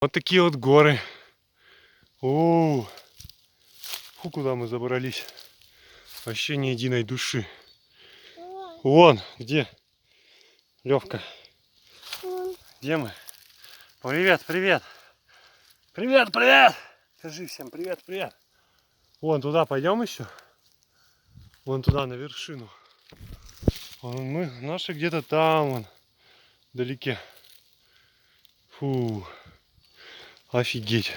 Вот такие вот горы. О, фу, куда мы забрались. Вообще ни единой души. Вон, где? Левка. Где мы? Привет, привет. Привет, привет. Скажи всем привет, привет. Вон туда пойдем еще. Вон туда, на вершину. Мы наши где-то там, вон, вдалеке. Фу, офигеть.